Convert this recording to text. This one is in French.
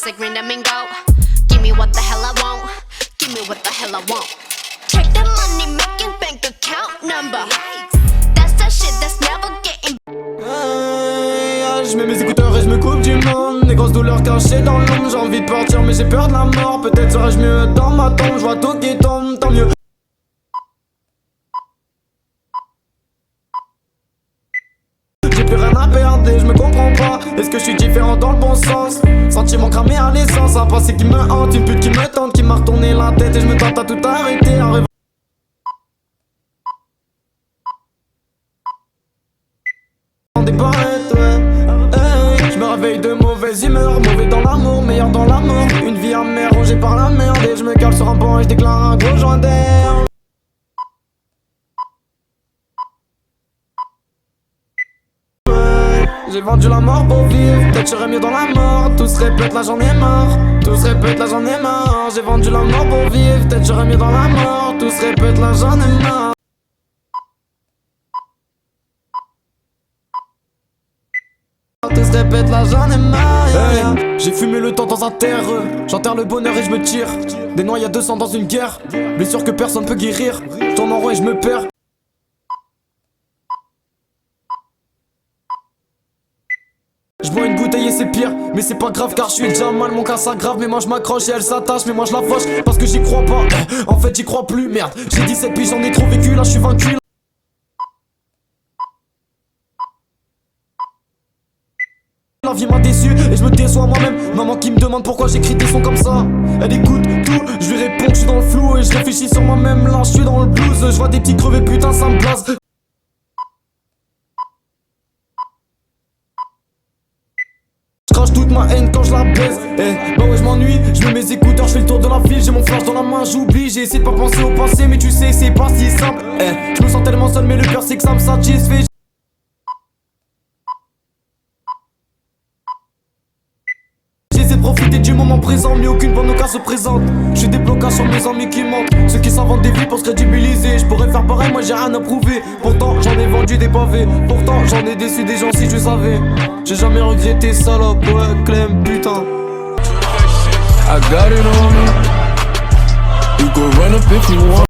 toxic rhythm and go. Give me what the hell I want. Give me what the hell I want. Check the money making bank account number. That's that shit that's never getting. Je mets mes écouteurs et je me coupe du monde. Des grosses douleurs cachées dans l'ombre. J'ai envie de partir mais j'ai peur de la mort. Peut-être serais-je mieux dans ma tombe. Je vois tout qui tombe, tant mieux. J'ai plus rien à perdre et je me comprends pas. Est-ce que je suis différent dans le bon sens? Sentiment cramé à l'essence. Un passé qui me hante, une pute qui me tente, qui m'a retourné la tête. Et je me tente à tout arrêter. Des barrettes, ouais. Hey, je me réveille de mauvaise humeur, mauvais dans l'amour, meilleur dans la mort. Une vie amère rongée par la merde. Et je me cale sur un banc et je déclare un gros joint d'air. Ouais, j'ai vendu la mort pour vivre, peut-être serais mieux dans la mort. Tout se répète, là j'en ai marre. Tout se répète, là j'en ai marre. J'ai vendu la mort pour vivre, peut-être serais mieux dans la mort. Tout se répète, là j'en ai marre. Tout se répète, là j'en ai marre. Hey, j'ai fumé le temps dans un terreux. J'enterre le bonheur et je me tire. Des noyades de sang dans une guerre. Blessure que personne peut guérir. Je tourne en rond et je me perds. Je bois une bouteille et c'est pire, mais c'est pas grave car je suis déjà mal, mon cas s'aggrave. Mais moi je m'accroche et elle s'attache, mais moi je la fauche parce que j'y crois pas. En fait j'y crois plus, merde. J'ai 17 piges, j'en ai trop vécu, là je suis vaincu. La vie m'a déçu et je me déçois moi-même. Maman qui me demande pourquoi j'écris des sons comme ça. Elle écoute tout, je lui réponds que je suis dans le flou. Et je réfléchis sur moi-même, là je suis dans le blues. Je vois des petits crevés, putain ça me blase. Je crache toute ma haine quand je la baise. Bah ouais je m'ennuie, je mets mes écouteurs, je fais le tour de la ville. J'ai mon flash dans la main, j'oublie. J'ai essayé de pas penser au passé, mais tu sais c'est pas si simple. Je me sens tellement seul mais le pire c'est que ça me satisfait. J'essaie de profiter du moment présent, mais aucune bonne occasion se présente. J'ai des blocages sur mes amis qui mentent. Ceux qui s'inventent des vies pour se crédibiliser. Je pourrais faire pareil, moi j'ai rien à prouver. Pourtant j'en ai vendu des pavés. Pourtant j'en ai déçu des gens si je savais. J'ai jamais regretté salope, ouais Clem putain. I got it on me. You go run up if you want.